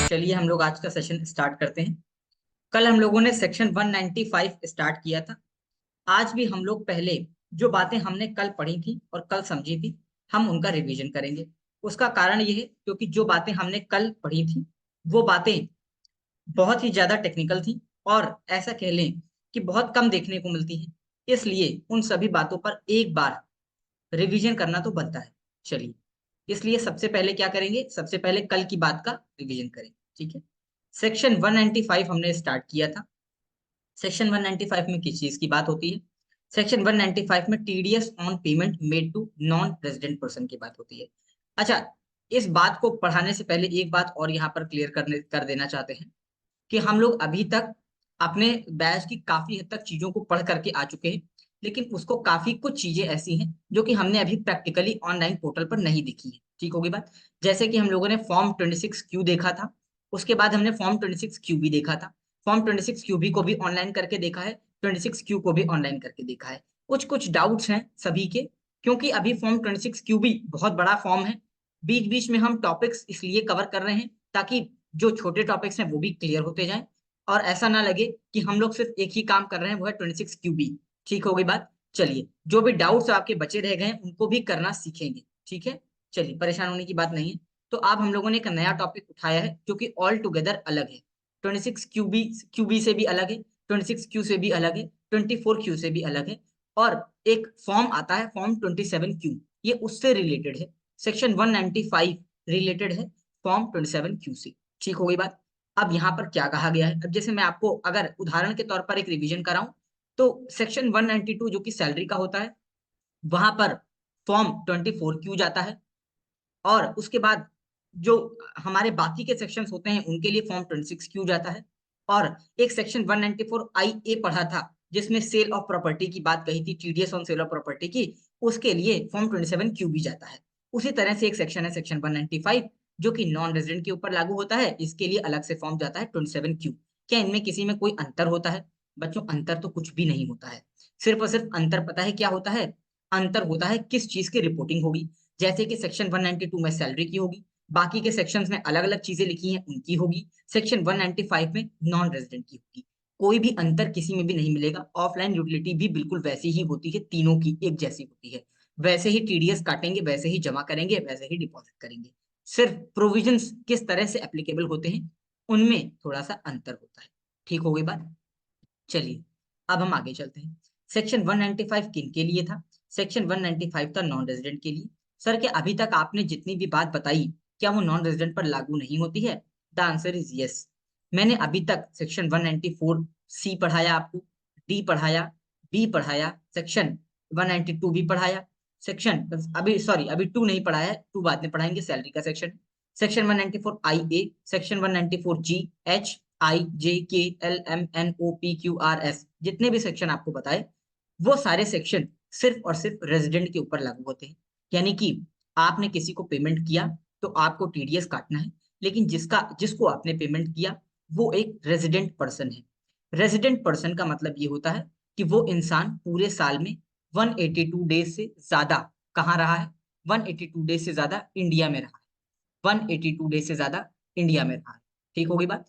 चलिए हम लोग आज का सेशन स्टार्ट करते हैं। कल हम लोगों ने सेक्शन 195 स्टार्ट किया था। आज भी हम लोग पहले जो बातें हमने कल पढ़ी थी और कल समझी थी, हम उनका रिवीजन करेंगे। उसका कारण ये है क्योंकि जो बातें हमने कल पढ़ी थी वो बातें बहुत ही ज्यादा टेक्निकल थी और ऐसा कह लें कि बहुत कम देखने को मिलती है। इसलिए उन सभी बातों पर एक बार रिवीजन करना तो बनता है। चलिए, इसलिए सबसे पहले क्या करेंगे, सबसे पहले कल की बात का रिवीजन करेंगे। ठीक है। सेक्शन 195 हमने स्टार्ट किया था। सेक्शन 195 में किस चीज की बात होती है? सेक्शन 195 में TDS on payment made to non resident person की बात होती है। अच्छा, इस बात को पढ़ाने से पहले एक बात और यहाँ पर क्लियर कर देना चाहते हैं कि हम लोग अभी तक अपने बैच की काफी हद तक चीजों को पढ़ करके आ चुके हैं, लेकिन उसको काफी कुछ चीजें ऐसी हैं जो कि हमने अभी प्रैक्टिकली ऑनलाइन पोर्टल पर नहीं देखी है। ठीक होगी बात। जैसे कि हम लोगों ने फॉर्म 26Q देखा था, उसके बाद हमने फॉर्म 26QB देखा था। फॉर्म 26QB को भी ऑनलाइन करके देखा है, 26Q को भी ऑनलाइन करके देखा है। कुछ कुछ डाउट्स हैं सभी के, क्योंकि अभी फॉर्म 26QB बहुत बड़ा फॉर्म है। बीच बीच में हम टॉपिक्स इसलिए कवर कर रहे हैं ताकि जो छोटे टॉपिक्स हैं वो भी क्लियर होते जाएं, और ऐसा ना लगे कि हम लोग सिर्फ एक ही काम कर रहे हैं, वो है 26QB। ठीक हो गई बात। चलिए, जो भी डाउट्स आपके बचे रह गए उनको भी करना सीखेंगे। ठीक है। चलिए, परेशान होने की बात नहीं है। तो अब हम लोगों ने एक नया टॉपिक उठाया है जो कि ऑल टुगेदर अलग है। 26QB से भी अलग है, 26Q से भी अलग है, 24Q से भी अलग है। और एक फॉर्म आता है फॉर्म 27Q, ये उससे रिलेटेड है। सेक्शन 195 रिलेटेड है फॉर्म 27Q से। ठीक हो गई बात। अब यहाँ पर क्या कहा गया है, अब जैसे मैं आपको अगर उदाहरण के तौर पर एक रिवीजन कराऊं, तो सेक्शन 192 जो कि सैलरी का होता है, वहां पर फॉर्म 24Q जाता है। और उसके बाद जो हमारे बाकी के सेक्शंस होते हैं उनके लिए फॉर्म 26Q जाता है। और एक सेक्शन 194IA पढ़ा था जिसमें सेल ऑफ प्रॉपर्टी की बात कही थी, TDS on sale of property की, उसके लिए फॉर्म 27Q भी जाता है। उसी तरह से एक सेक्शन है सेक्शन 195 जो कि नॉन रेजिडेंट के ऊपर लागू होता है, इसके लिए अलग से फॉर्म जाता है 27Q। क्या इनमें किसी में कोई अंतर होता है? बच्चों, अंतर तो कुछ भी नहीं होता है। सिर्फ और सिर्फ अंतर पता है क्या होता है? अंतर होता है किस चीज की रिपोर्टिंग होगी। जैसे कि सेक्शन 192 में सैलरी की होगी, बाकी के सेक्शंस में अलग अलग चीजें लिखी हैं उनकी होगी, सेक्शन 195 में नॉन रेजिडेंट की होगी। कोई भी अंतर किसी में भी नहीं मिलेगा। ऑफलाइन यूटिलिटी भी बिल्कुल वैसी ही होती है, तीनों की एक जैसी होती है। वैसे ही टीडीएस काटेंगे, वैसे ही जमा करेंगे, वैसे ही डिपॉजिट करेंगे। सिर्फ प्रोविजंस किस तरह से एप्लीकेबल होते हैं उनमें थोड़ा सा अंतर होता है। ठीक हो गई बात। चलिए, अब हम आगे चलते हैं। सेक्शन 195 किन के लिए था? सेक्शन 195 था नॉन रेजिडेंट के लिए। सर, क्या अभी तक आपने जितनी भी बात बताई क्या वो नॉन रेजिडेंट पर लागू नहीं होती है? The answer is yes. मैंने अभी तक सेक्शन 194C पढ़ाया आपको, डी पढ़ाया, बी पढ़ाया, सेक्शन 192 भी पढ़ाया। सेक्शन अभी सॉरी अभी 2 नहीं पढ़ाया है, 2 बाद में पढ़ाएंगे, सैलरी का section. Section 194IA, section 194G, H, I, J, K, L, M, N, O, P, Q, R, S, जितने भी सेक्शन आपको बताए वो सारे सेक्शन सिर्फ और सिर्फ रेजिडेंट के ऊपर लागू होते हैं। यानी कि आपने किसी को पेमेंट किया तो आपको टीडीएस काटना है, लेकिन जिसको आपने पेमेंट किया वो एक रेजिडेंट पर्सन है। रेजिडेंट पर्सन का मतलब ये होता है कि वो इंसान पूरे साल में 182 डेज से ज्यादा कहाँ रहा है? 182 डेज से ज्यादा इंडिया में रहा है। 182 डेज से ज्यादा इंडिया में रहा है। ठीक होगी बात।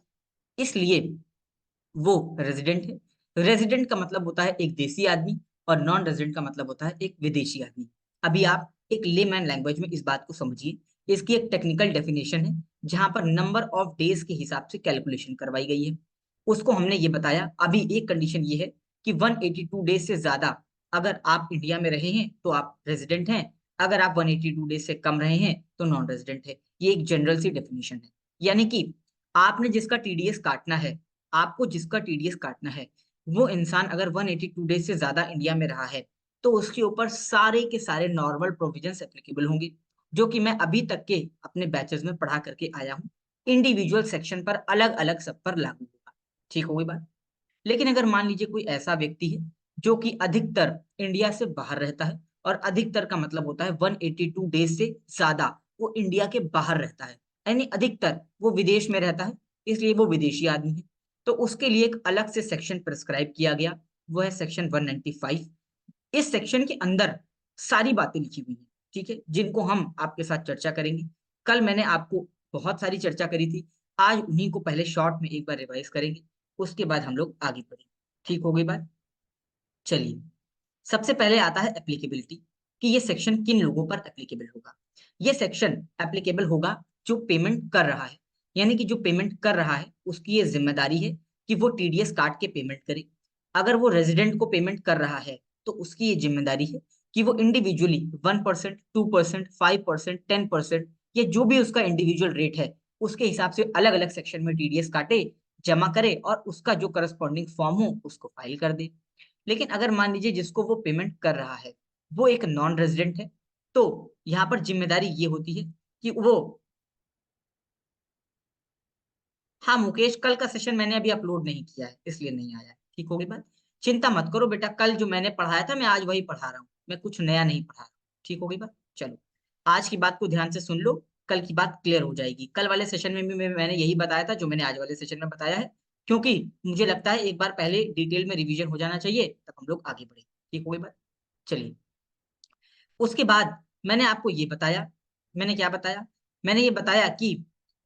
इसलिए वो रेजिडेंट है। रेजिडेंट का मतलब होता है एक देसी आदमी, और नॉन रेजिडेंट का मतलब होता है एक विदेशी आदमी। अभी आप एक लेमैन लैंग्वेज में इस बात को समझिए। इसकी एक टेक्निकल डेफिनेशन है जहां पर नंबर ऑफ डेज के हिसाब से कैलकुलेशन करवाई गई है। उसको हमने ये बताया। अभी एक कंडीशन ये है कि 182 डेज से ज्यादा अगर आप इंडिया में रहे हैं तो आप रेजिडेंट हैं, अगर आप 182 डेज से कम रहे हैं तो नॉन रेजिडेंट है। ये एक जनरल सी डेफिनेशन है। यानी कि आपने जिसका टीडीएस काटना है, आपको जिसका टीडीएस काटना है, वो इंसान अगर 182 डेज से ज्यादा इंडिया में रहा है तो उसके ऊपर सारे के सारे नॉर्मल प्रोविजंस एप्लीकेबल होंगे, जो कि मैं अभी तक के अपने बैचेस में पढ़ा करके आया हूँ। इंडिविजुअल सेक्शन पर अलग अलग सब पर लागू होगा। ठीक हो गई बात। लेकिन अगर मान लीजिए कोई ऐसा व्यक्ति है जो कि अधिकतर इंडिया से बाहर रहता है, और अधिकतर का मतलब होता है 182 डेज से ज्यादा वो इंडिया के बाहर रहता है, यानी अधिकतर वो विदेश में रहता है, इसलिए वो विदेशी आदमी है, तो उसके लिए एक अलग से सेक्शन प्रिस्क्राइब किया गया, वो है सेक्शन 195। इस सेक्शन के अंदर सारी बातें लिखी हुई हैं, ठीक है, जिनको हम आपके साथ चर्चा करेंगे। कल मैंने आपको बहुत सारी चर्चा करी थी। आज उन्हीं को पहले शॉर्ट में एक बार रिवाइज करेंगे, उसके बाद हम लोग आगे बढ़ेंगे। ठीक हो गई बात? चलिए, सबसे पहले आता है एप्लीकेबिलिटी, कि ये सेक्शन किन लोगों पर एप्लीकेबल होगा। ये सेक्शन एप्लीकेबल होगा जो पेमेंट कर रहा है, यानी कि जो पेमेंट कर रहा है उसकी ये जिम्मेदारी है कि वो टीडीएस काट के पेमेंट करे। अगर वो रेजिडेंट को पेमेंट कर रहा है तो उसकी ये जिम्मेदारी है कि वो इंडिविजुअली 1%, 2%, 5%, 10%, ये जो भी उसका इंडिविजुअल रेट है उसके हिसाब से अलग अलग सेक्शन में टीडीएस काटे, जमा करे और उसका जो करस्पॉन्डिंग फॉर्म हो उसको फाइल कर दे। लेकिन अगर मान लीजिए जिसको वो पेमेंट कर रहा है वो एक नॉन रेजिडेंट है, तो यहाँ पर जिम्मेदारी ये होती है कि वो, हाँ मुकेश, कल का सेशन मैंने अभी अपलोड नहीं किया है इसलिए नहीं आया है। ठीक होगी बात? चिंता मत करो बेटा, कल जो मैंने पढ़ाया था मैं आज वही पढ़ा रहा हूँ, मैं कुछ नया नहीं पढ़ा रहा हूँ। ठीक होगी बात? चलो, आज की बात को ध्यान से सुन लो, कल की बात क्लियर हो जाएगी। कल वाले सेशन में भी मैंने यही बताया था जो मैंने आज वाले सेशन में बताया है, क्योंकि मुझे लगता है एक बार पहले डिटेल में रिवीजन हो जाना चाहिए, तब हम लोग आगे बढ़े। ठीक होगी बात? चलिए, उसके बाद मैंने आपको ये बताया, मैंने क्या बताया, मैंने ये बताया कि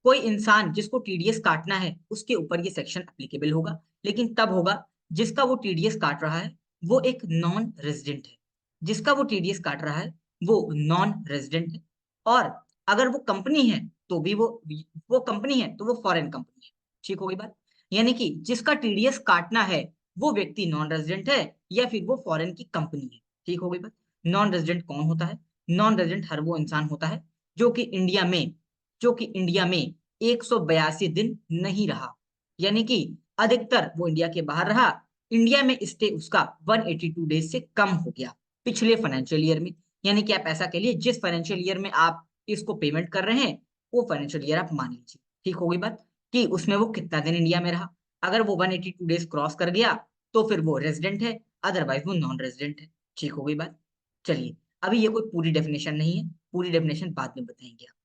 कोई इंसान जिसको टीडीएस काटना है उसके ऊपर ये सेक्शन एप्लीकेबल होगा, लेकिन तब होगा जिसका वो टीडीएस काट रहा है वो एक नॉन रेजिडेंट है। जिसका वो टीडीएस काट रहा है वो नॉन रेजिडेंट है। और अगर वो कंपनी है तो भी वो कंपनी है तो वो फॉरेन कंपनी है। ठीक होगी बात? यानी कि जिसका टीडीएस काटना है वो व्यक्ति नॉन रेजिडेंट है या फिर वो फॉरेन की कंपनी है। ठीक हो गई बात? नॉन रेजिडेंट कौन होता है? नॉन रेजिडेंट हर वो इंसान होता है जो कि इंडिया में जो कि इंडिया में 182 दिन नहीं रहा, यानी कि अधिकतर वो इंडिया के बाहर रहा, इंडिया में स्टे उसका 182 डेज से कम हो गया पिछले फाइनेंशियल ईयर में। यानी कि आप ऐसा कह लिए जिस फाइनेंशियल ईयर में आप इसको पेमेंट कर रहे हैं वो फाइनेंशियल ईयर आप मान लीजिए। ठीक हो गई बात? कि उसमें वो कितना दिन इंडिया में रहा। अगर वो 182 डेज क्रॉस कर गया तो फिर वो रेजिडेंट है, अदरवाइज वो नॉन रेजिडेंट है। ठीक हो गई बात? चलिए, अभी ये कोई पूरी डेफिनेशन नहीं है, पूरी डेफिनेशन बाद में बताएंगे आप।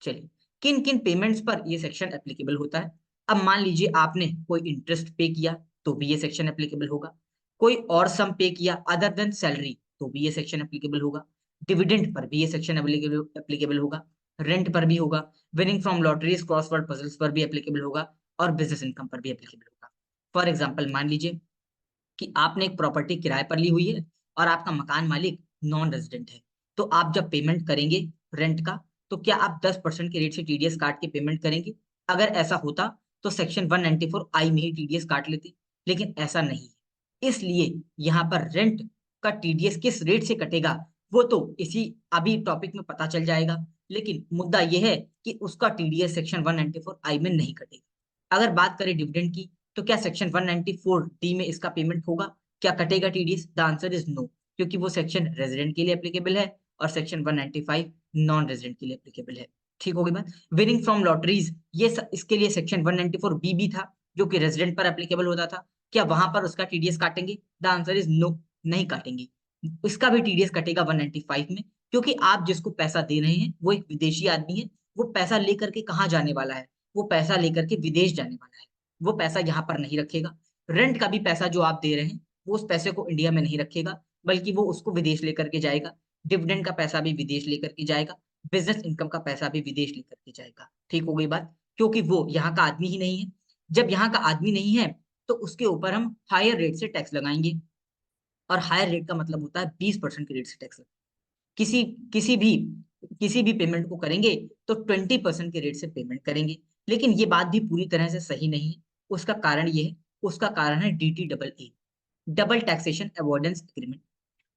चलिए, किन किन पेमेंट्स पर ये सेक्शन एप्लीकेबल होता है। अब मान लीजिए आपने कोई इंटरेस्ट पे किया तो भी ये सेक्शन एप्लीकेबल होगा, कोई और सम पे किया अदर देन सैलरी तो भी ये सेक्शन एप्लीकेबल होगा, डिविडेंड पर भी ये सेक्शन एप्लीकेबल होगा, रेंट पर भी होगा, winning from lotteries, crossword puzzles पर भी एप्लीकेबल होगा और बिजनेस इनकम पर भी एप्लीकेबल होगा। फॉर एग्जाम्पल, मान लीजिए कि आपने एक प्रॉपर्टी किराए पर ली हुई है और आपका मकान मालिक नॉन रेजिडेंट है, तो आप जब पेमेंट करेंगे रेंट का, तो क्या आप 10% के रेट से टीडीएस काट के पेमेंट करेंगे? अगर ऐसा होता तो सेक्शन 194 आई में ही टीडीएस काट लेते, लेकिन ऐसा नहीं है। इसलिए यहाँ पर रेंट का टीडीएस किस रेट से कटेगा वो तो इसी अभी टॉपिक में पता चल जाएगा, लेकिन मुद्दा यह है कि उसका टीडीएस सेक्शन 194 आई में नहीं कटेगा। अगर बात करें डिविडेंड की, तो क्या सेक्शन 194 डी में इसका पेमेंट होगा? क्या कटेगा TDS? The answer is no, क्योंकि वो सेक्शन रेजिडेंट के लिए एप्लीकेबल है और सेक्शन 195 नॉन रेजिडेंट के लिए एप्लीकेबल है। ठीक हो गई बात? विनिंग फ्रॉम लॉटरीज, इसके लिए सेक्शन 194 बी भी था जो कि रेजिडेंट पर एप्लीकेबल होता था। क्या वहां पर उसका टीडीएस काटेंगे? द आंसर इज नो, नहीं काटेंगे। इसका भी टीडीएस कटेगा 195 में, क्योंकि आप जिसको पैसा दे रहे हैं वो एक विदेशी आदमी है। वो पैसा लेकर के कहाँ जाने वाला है? वो पैसा लेकर के विदेश जाने वाला है, वो पैसा यहाँ पर नहीं रखेगा। रेंट का भी पैसा जो आप दे रहे हैं वो उस पैसे को इंडिया में नहीं रखेगा, बल्कि वो उसको विदेश लेकर के जाएगा। डिविडेंड का पैसा भी विदेश लेकर के जाएगा, बिजनेस इनकम का पैसा भी विदेश लेकर के जाएगा। ठीक हो गई बात? क्योंकि वो यहाँ का आदमी ही नहीं है। जब यहाँ का आदमी नहीं है तो उसके ऊपर हम हायर रेट से टैक्स लगाएंगे, और हायर रेट का मतलब होता है 20% के रेट से टैक्स। किसी किसी भी किसी भी पेमेंट को करेंगे तो 20% के रेट से पेमेंट करेंगे। लेकिन ये बात भी पूरी तरह से सही नहीं है। उसका कारण ये है, उसका कारण है DTAA, double taxation avoidance agreement.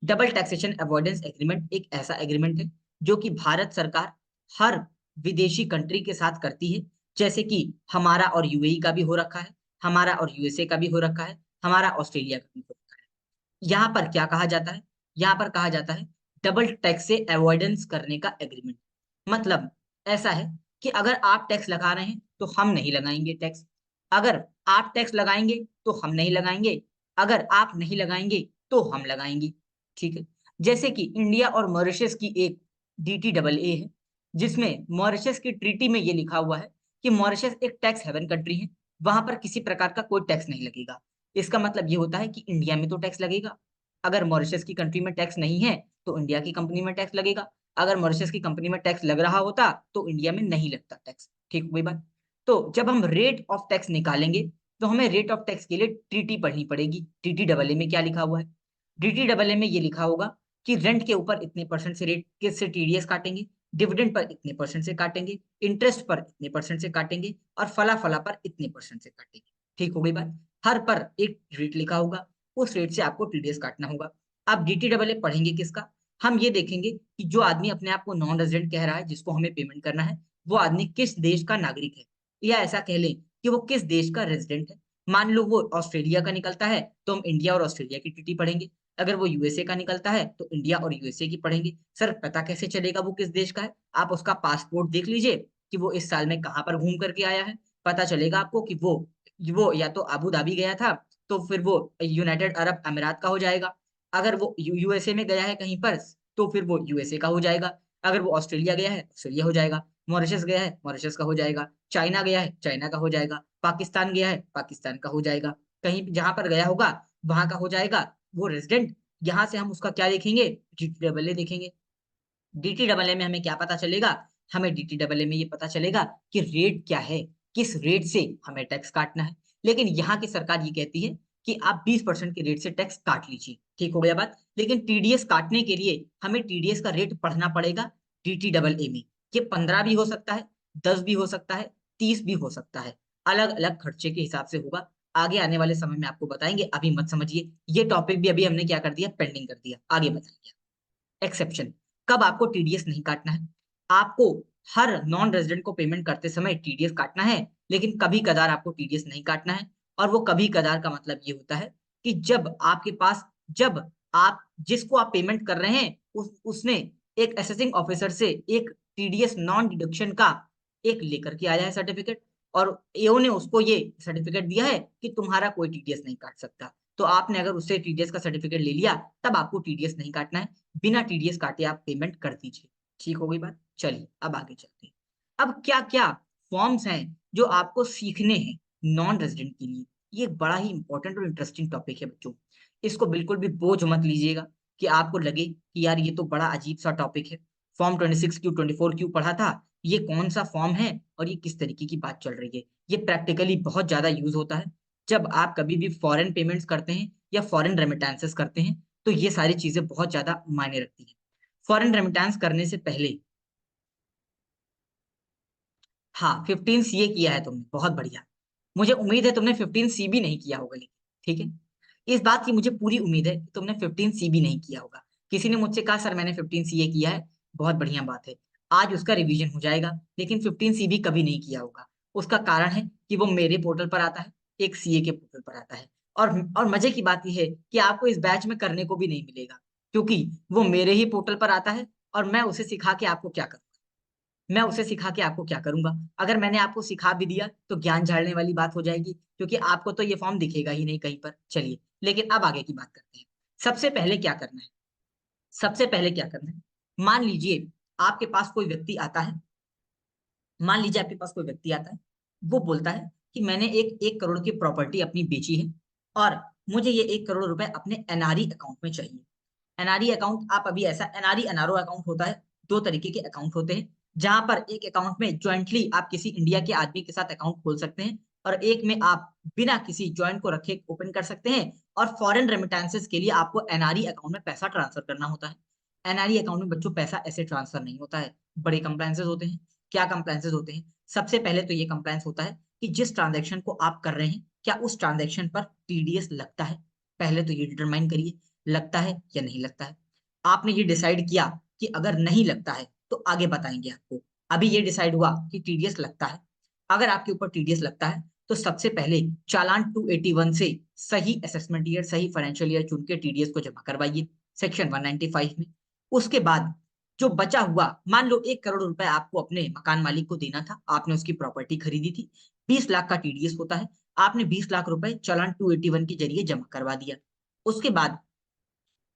Double taxation avoidance agreement एक ऐसा एग्रीमेंट है जो कि भारत सरकार हर विदेशी कंट्री के साथ करती है। जैसे कि हमारा और यूएई का भी हो रखा है, हमारा और यूएसए का भी हो रखा है, हमारा ऑस्ट्रेलिया का भी हो रखा है। यहाँ पर क्या कहा जाता है? यहाँ पर कहा जाता है डबल टैक्स से अवॉइडेंस करने का एग्रीमेंट। मतलब ऐसा है कि अगर आप टैक्स लगा रहे हैं तो हम नहीं लगाएंगे टैक्स, अगर आप टैक्स लगाएंगे तो हम नहीं लगाएंगे, अगर आप नहीं लगाएंगे तो हम लगाएंगे। ठीक है? जैसे कि इंडिया और मॉरिशस की एक DTAA है, जिसमें मॉरिशस की ट्रीटी में ये लिखा हुआ है कि मॉरिशस एक टैक्स हेवन कंट्री है, वहां पर किसी प्रकार का कोई टैक्स नहीं लगेगा। इसका मतलब ये होता है कि इंडिया में तो टैक्स लगेगा, अगर मॉरिशस की कंट्री में टैक्स नहीं है तो इंडिया की कंपनी में टैक्स लगेगा, अगर मॉरिशस की कंपनी में टैक्स लग रहा होता तो इंडिया में नहीं लगता टैक्स। ठीक हुई बात? तो जब हम रेट ऑफ टैक्स निकालेंगे तो हमें रेट ऑफ टैक्स के लिए टीटी पढ़नी पड़ेगी। टीटी डबल ए में क्या लिखा हुआ है? टीटी डबल ए में ये लिखा होगा कि रेंट के ऊपर इतने परसेंट से रेट किससे टीडीएस काटेंगे, डिविडेंड पर इतने परसेंट से काटेंगे, इंटरेस्ट पर इतने परसेंट से काटेंगे और फला फला पर इतने परसेंट से काटेंगे। ठीक हो गई बात? हर पर एक रेट लिखा होगा, उस रेट से आपको टीडीएस काटना होगा। अब डीटी डबल ए पढ़ेंगे किसका? हम ये देखेंगे कि जो आदमी अपने आप को नॉन रेजिडेंट कह रहा है, जिसको हमें पेमेंट करना है, वो आदमी किस देश का नागरिक है, या ऐसा कह लें कि वो किस देश का रेजिडेंट है। मान लो वो ऑस्ट्रेलिया का निकलता है तो हम इंडिया और ऑस्ट्रेलिया की टीटी पढ़ेंगे। अगर वो यूएसए का निकलता है तो इंडिया और यूएसए की पढ़ेंगे। सर पता कैसे चलेगा वो किस देश का है? आप उसका पासपोर्ट देख लीजिए कि वो इस साल में कहाँ पर घूम करके आया है। पता चलेगा आपको कि वो या तो अबू धाबी गया था तो फिर वो यूनाइटेड अरब अमीरात का हो जाएगा। अगर वो यूएसए में गया है कहीं पर तो फिर वो यूएसए का हो जाएगा। अगर वो ऑस्ट्रेलिया गया है ऑस्ट्रेलिया हो जाएगा। मॉरिशस गया है मॉरिशस का हो जाएगा। चाइना गया है चाइना का हो जाएगा। पाकिस्तान गया है पाकिस्तान का हो जाएगा। कहीं जहां पर गया होगा वहां का हो जाएगा। वो रेजिडेंट, यहाँ से हम उसका क्या देखेंगे? डीटी डबल ए देखेंगे। डीटी डबल ए में हमें क्या पता चलेगा? हमें डीटी डबल ए में ये पता चलेगा कि रेट क्या है, किस रेट से हमें टैक्स काटना है। लेकिन यहाँ की सरकार ये कहती है कि आप 20% के रेट से टैक्स काट लीजिए। ठीक हो गया बात? लेकिन टीडीएस काटने के लिए हमें टीडीएस का रेट पढ़ना पड़ेगा डीटी डबल ए में। ये 15 भी हो सकता है, 10 भी हो सकता है, 30 भी हो सकता है। अलग अलग खर्चे के हिसाब से होगा। आगे आने वाले समय में आपको बताएंगे, अभी मत समझिए। ये टॉपिक भी अभी हमने क्या कर दिया? पेंडिंग कर दिया। आगे बताएंगे। एक्सेप्शन, कब आपको टीडीएस नहीं काटना है? आपको हर नॉन रेजिडेंट को पेमेंट करते समय टीडीएस काटना है, लेकिन कभी कदार आपको टीडीएस नहीं काटना है। और वो कभी कदार का मतलब ये होता है कि जब आपके पास, जब आप जिसको आप पेमेंट कर रहे हैं उसने एक असेसिंग ऑफिसर से एक टीडीएस नॉन डिडक्शन का एक लेकर के आया है सर्टिफिकेट, और एओ ने उसको ये सर्टिफिकेट दिया है कि तुम्हारा कोई टीडीएस नहीं काट सकता। तो आपने अगर उससे टीडीएस का सर्टिफिकेट ले लिया, तब आपको टीडीएस नहीं काटना है। बिना टीडीएस काटे आप पेमेंट कर दीजिए। ठीक हो गई बात? चलिए अब आगे चलते हैं। अब क्या क्या फॉर्म्स हैं जो आपको सीखने हैं नॉन रेजिडेंट के लिए? ये बड़ा ही इंपॉर्टेंट और इंटरेस्टिंग टॉपिक है बच्चों। इसको बिल्कुल भी बोझ मत लीजिएगा कि आपको लगे कि यार ये तो बड़ा अजीब सा टॉपिक है। फॉर्म 26 क्यों, 24 क्यों पढ़ा था, ये कौन सा फॉर्म है और ये किस तरीके की बात चल रही है? ये प्रैक्टिकली बहुत ज्यादा यूज होता है जब आप कभी भी फॉरेन पेमेंट्स करते हैं या फॉरेन रेमिटेंसेस करते हैं, तो ये सारी चीजें बहुत ज्यादा मायने रखती हैं। फॉरेन रेमिटेंस करने से पहले, हाँ 15 सीए किया है तुमने, बहुत बढ़िया। मुझे उम्मीद है तुमने 15 सी भी नहीं किया होगा, लेकिन ठीक है, इस बात की मुझे पूरी उम्मीद है कि तुमने 15 सी भी नहीं किया होगा। किसी ने मुझसे कहा सर मैंने 15 सीए किया है, बहुत बढ़िया बात है, आज उसका रिवीजन हो जाएगा। लेकिन 15 सी भी कभी नहीं किया होगा। उसका कारण है कि वो मेरे पोर्टल पर आता है, एक सीए के पोर्टल पर आता है। और मजे की बात यह है कि आपको इस बैच में करने को भी नहीं मिलेगा, क्योंकि वो मेरे ही पोर्टल पर आता है और मैं उसे सिखा के आपको क्या करूँ? मैं उसे सिखा के आपको क्या करूंगा? अगर मैंने आपको सिखा भी दिया तो ज्ञान झाड़ने वाली बात हो जाएगी, क्योंकि आपको तो ये फॉर्म दिखेगा ही नहीं कहीं पर। चलिए, लेकिन अब आगे की बात करते हैं। सबसे पहले क्या करना है? सबसे पहले क्या करना है? मान लीजिए आपके पास कोई व्यक्ति आता है, मान लीजिए आपके पास कोई व्यक्ति आता है, वो बोलता है कि मैंने एक 1 करोड़ की प्रॉपर्टी अपनी बेची है और मुझे ये 1 करोड़ रुपए अपने एनआरई अकाउंट में चाहिए। एनआरई अकाउंट, आप अभी ऐसा एनआरई एनआरओ अकाउंट होता है, दो तरीके के अकाउंट होते हैं, जहां पर एक अकाउंट में ज्वाइंटली आप किसी इंडिया के आदमी के साथ अकाउंट खोल सकते हैं और एक में आप बिना किसी ज्वाइंट को रखे ओपन कर सकते हैं। और फॉरेन रेमिटेंसेस के लिए आपको एनआरई अकाउंट में पैसा ट्रांसफर करना होता है। एनआरई अकाउंट में बच्चों पैसा ऐसे ट्रांसफर नहीं होता है, बड़े कंप्लायंसेस होते हैं। क्या कंप्लायंसेस होते हैं? सबसे पहले तो ये कंप्लायंस होता है कि जिस ट्रांजेक्शन को आप कर रहे हैं, क्या उस ट्रांजेक्शन पर टीडीएस लगता है? पहले तो ये डिटरमाइन करिए, लगता है या नहीं लगता है। आपने ये डिसाइड किया कि अगर नहीं लगता है तो आगे बताएंगे आपको। अभी ये डिसाइड हुआ कि टीडीएस लगता है। अगर आपके ऊपर टीडीएस लगता है तो सबसे पहले चालान 281 से सही असेसमेंट ईयर, सही फाइनेंशियल ईयर चुन के टीडीएस को जमा करवाइए सेक्शन 195 में। उसके बाद जो बचा हुआ, मान लो 1 करोड़ रुपए आपको अपने मकान मालिक को देना था, आपने उसकी प्रॉपर्टी खरीदी थी, 20 लाख का टीडीएस होता है, आपने 20 लाख रुपए चालान 281 के जरिए जमा करवा दिया। उसके बाद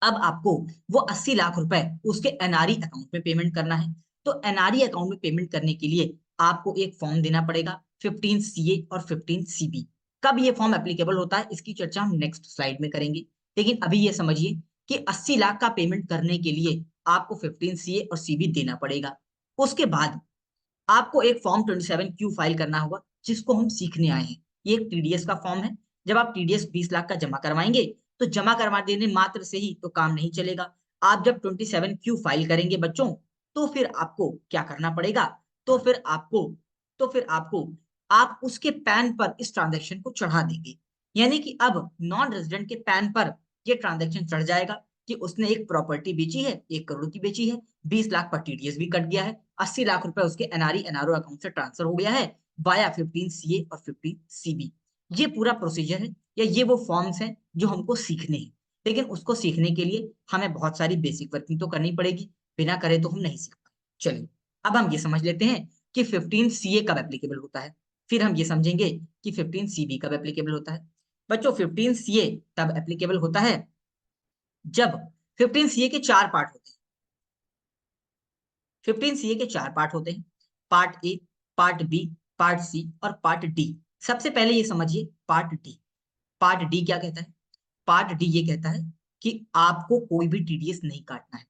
अब आपको वो 80 लाख रुपए उसके एनआरई अकाउंट में पेमेंट करना है। तो एनआरई अकाउंट में पेमेंट करने के लिए आपको एक फॉर्म देना पड़ेगा, 15 सीए और 15 सीबी। कब ये फॉर्म एप्लीकेबल होता है इसकी चर्चा हम नेक्स्ट स्लाइड में करेंगे। लेकिन अभी ये समझिए कि 80 लाख का पेमेंट करने के लिए आपको 15 सीए और सीबी देना पड़ेगा। उसके बाद आपको एक फॉर्म 27 क्यू फाइल करना होगा। जिसको हम सीखने आए हैं। ये एक टीडीएस का फॉर्म है। जब आप टीडीएस 20 लाख का जमा करवाएंगे तो जमा करवा देने मात्र से ही तो काम नहीं चलेगा। आप जब 27Q फाइल करेंगे बच्चों, तो फिर आपको क्या करना पड़ेगा, तो फिर आपको तो फिर आपको आप उसके पैन पर इस ट्रांजैक्शन को चढ़ा देंगे। यानी कि अब नॉन रेजिडेंट के पैन पर ये ट्रांजैक्शन चढ़ जाएगा कि उसने एक प्रॉपर्टी बेची है, 1 करोड़ की बेची है, 20 लाख पर टीडीएस भी कट गया है, 80 लाख रुपए उसके एनआरई एनआरओ अकाउंट से ट्रांसफर हो गया है वाया 15 CA और 15 CB। ये पूरा प्रोसीजर है या ये वो फॉर्म्स हैं जो हमको सीखने हैं। लेकिन उसको सीखने के लिए हमें बहुत सारी बेसिक वर्किंग तो करनी पड़ेगी, बिना करे तो हम नहीं सीख पाएंगे। चलिए अब हम ये समझ लेते हैं कि 15 CA कब एप्लीकेबल होता है, फिर हम ये समझेंगे कि 15 CB कब एप्लीकेबल होता है। बच्चों 15 CA तब एप्लीकेबल होता है जब 15 CA के 4 पार्ट होते हैं। 15 CA के 4 पार्ट होते हैं, part A, part B, part C और पार्ट डी। सबसे पहले ये समझिए पार्ट डी। पार्ट डी क्या कहता है? पार्ट डी ये कहता है कि आपको कोई भी टीडीएस नहीं काटना है।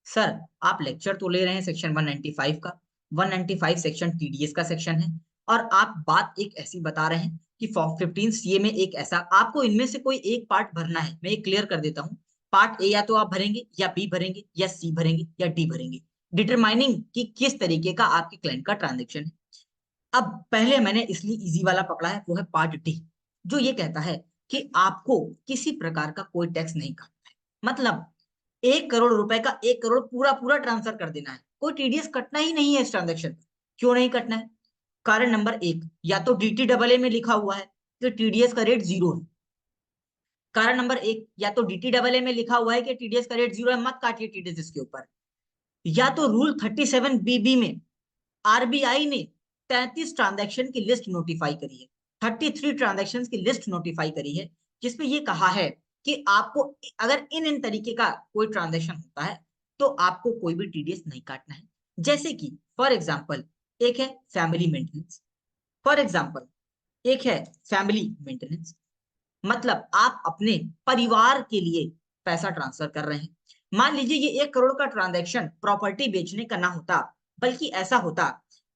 सर आप लेक्चर तो ले रहे हैं सेक्शन 195 का, 195 सेक्शन टीडीएस का सेक्शन है, और आप बात एक ऐसी बता रहे हैं कि 15 CA में एक ऐसा आपको इनमें से कोई एक पार्ट भरना है। मैं ये क्लियर कर देता हूँ, पार्ट ए या तो आप भरेंगे या बी भरेंगे या सी भरेंगे या डी भरेंगे, डिटरमाइनिंग कि किस तरीके का आपके क्लाइंट का ट्रांजेक्शन है। अब पहले मैंने इसलिए इजी वाला पकड़ा है, वो है पार्ट डी, जो ये कहता है कि आपको किसी प्रकार का कोई टैक्स नहीं काटना है। मतलब 1 करोड़ रुपए का 1 करोड़ पूरा पूरा ट्रांसफर कर देना है, कोई टीडीएस कटना ही नहीं है इस ट्रांजेक्शन पर। क्यों नहीं कटना है? कारण नंबर एक, या तो DTAA में लिखा हुआ है कि टीडीएस का रेट 0 है। कारण नंबर एक, या तो DTAA में लिखा हुआ है कि टीडीएस का रेट 0 है, मत काटिए टीडीएस इसके ऊपर। या तो रूल 37BB में आरबीआई ने 33 ट्रांजैक्शन की लिस्ट नोटिफाई करी है, 33 ट्रांजैक्शन की लिस्ट नोटिफाई करी है, जिसमें ये कहा है कि आपको अगर इन तरीके का कोई ट्रांजैक्शन होता है तो आपको कोई भी टीडीएस नहीं काटना है। जैसे कि फॉर एग्जांपल एक है फैमिली मेंटेनेंस, फॉर एग्जांपल एक है फैमिली मेंटेनेंस, मतलब आप अपने परिवार के लिए पैसा ट्रांसफर कर रहे हैं। मान लीजिए ये 1 करोड़ का ट्रांजैक्शन प्रॉपर्टी बेचने का ना होता, बल्कि ऐसा होता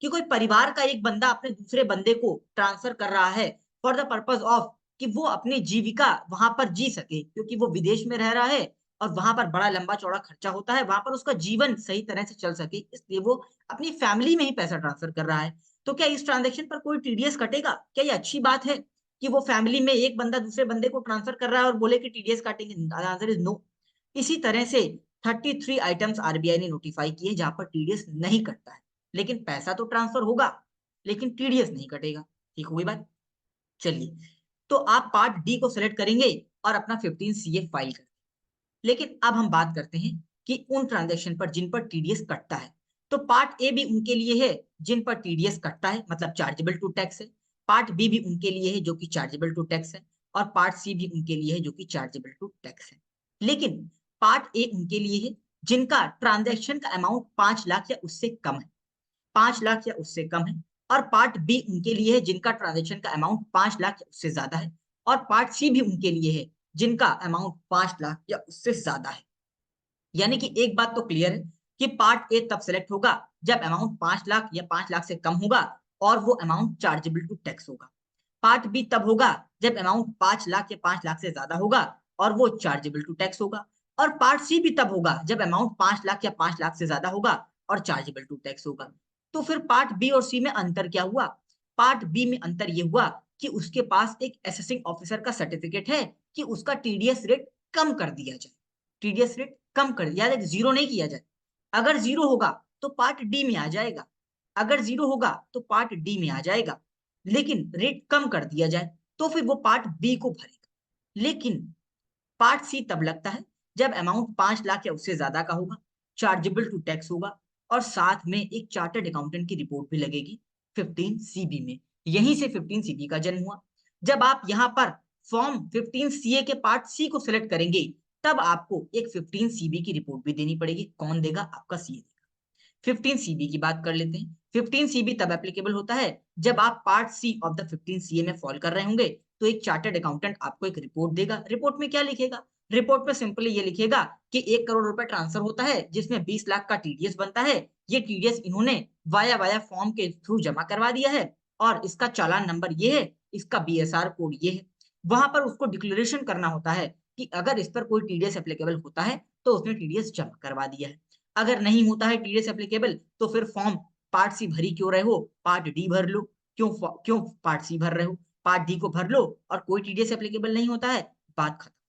कि कोई परिवार का एक बंदा अपने दूसरे बंदे को ट्रांसफर कर रहा है फॉर द पर्पज ऑफ कि वो अपनी जीविका वहां पर जी सके, क्योंकि वो विदेश में रह रहा है और वहां पर बड़ा लंबा चौड़ा खर्चा होता है, वहां पर उसका जीवन सही तरह से चल सके, इसलिए वो अपनी फैमिली में ही पैसा ट्रांसफर कर रहा है। तो क्या इस ट्रांजेक्शन पर कोई टीडीएस कटेगा? क्या ये अच्छी बात है कि वो फैमिली में एक बंदा दूसरे बंदे को ट्रांसफर कर रहा है और बोले कि टीडीएस काटेंगे? Answer is no. इसी तरह से 33 आइटम्स आरबीआई ने नोटिफाई किए जहां पर टीडीएस नहीं कटता है, लेकिन पैसा तो ट्रांसफर होगा, लेकिन टीडीएस नहीं कटेगा। ठीक हुई बात? चलिए, तो आप पार्ट डी को सिलेक्ट करेंगे और अपना 15 CA फाइल करेंगे। लेकिन अब हम बात करते हैं कि उन ट्रांजैक्शन पर जिन पर टीडीएस कटता है। तो पार्ट ए भी उनके लिए है जिन पर टीडीएस कटता है, मतलब चार्जेबल टू टैक्स है। पार्ट बी भी उनके लिए है जो कि चार्जेबल टू टैक्स है, और पार्ट सी भी उनके लिए है जो कि चार्जेबल टू टैक्स है। लेकिन पार्ट ए उनके लिए है जिनका ट्रांजैक्शन का अमाउंट 5 लाख या उससे कम है, 5 लाख या उससे कम है। और पार्ट बी उनके लिए है जिनका ट्रांजैक्शन का अमाउंट 5 लाख या उससे ज्यादा है। और पार्ट सी भी उनके लिए है जिनका अमाउंट 5 लाख या उससे ज्यादा है। यानी कि एक बात तो क्लियर है कि पार्ट ए तब सिलेक्ट होगा जब अमाउंट 5 लाख या 5 लाख से कम होगा और वो अमाउंट चार्जेबल टू टैक्स होगा। पार्ट बी तब होगा जब अमाउंट 5 लाख या 5 लाख से ज्यादा होगा और वो चार्जेबल टू टैक्स होगा। और पार्ट सी भी तब होगा जब अमाउंट 5 लाख या 5 लाख से ज्यादा होगा और चार्जेबल टू टैक्स होगा। तो फिर पार्ट बी और सी में अंतर क्या हुआ? पार्ट बी में अंतर ये हुआ कि उसके पास एक असेसिंग ऑफिसर का सर्टिफिकेट है कि उसका टीडीएस रेट कम कर दिया जाए, टीडीएस रेट कम कर दिया जाए, जीरो नहीं किया जाए। अगर जीरो होगा तो पार्ट डी में आ जाएगा, अगर जीरो होगा तो पार्ट डी में आ जाएगा, लेकिन रेट कम कर दिया जाए तो फिर वो पार्ट बी को भरेगा। लेकिन पार्ट सी तब लगता है जब अमाउंट 5 लाख या उससे ज्यादा का होगा, चार्जेबल टू टैक्स होगा, और साथ में एक चार्टर्ड अकाउंटेंट की रिपोर्ट भी लगेगी 15 CB में। यहीं से 15 CB का जन्म हुआ। जब आप यहाँ पर फॉर्म 15 CA के पार्ट सी को सिलेक्ट करेंगे तब आपको एक 15 CB की रिपोर्ट भी देनी पड़ेगी। कौन देगा? आपका सीए देगा। 15 CB की बात कर लेते हैं। 15 CB तब एप्लीकेबल होता है जब आप part C of the 15 CA में फॉल कर रहे होंगे। तो एक चार्टर्ड अकाउंटेंट आपको एक रिपोर्ट देगा। रिपोर्ट में क्या लिखेगा? रिपोर्ट में सिंपली ये लिखेगा कि 1 करोड़ रुपए ट्रांसफर होता है जिसमें 20 लाख का टीडीएस बनता है। ये टीडीएस इन्होंने वाया वाया फॉर्म के थ्रू जमा करवा दिया है और इसका चालान नंबर ये है, इसका बीएसआर कोड ये है। वहां पर उसको डिक्लेरेशन करना होता है कि अगर इस पर कोई टीडीएस एप्लीकेबल होता है तो उसने टीडीएस जमा करवा दिया है, अगर नहीं होता है टीडीएस एप्लीकेबल तो फिर फॉर्म पार्ट सी भरी क्यों रहे हो, पार्ट डी भर लो। क्यों क्यों पार्ट सी भर रहे हो, पार्ट डी को भर लो, और कोई टीडीएस एप्लीकेबल नहीं होता है, बात खत्म।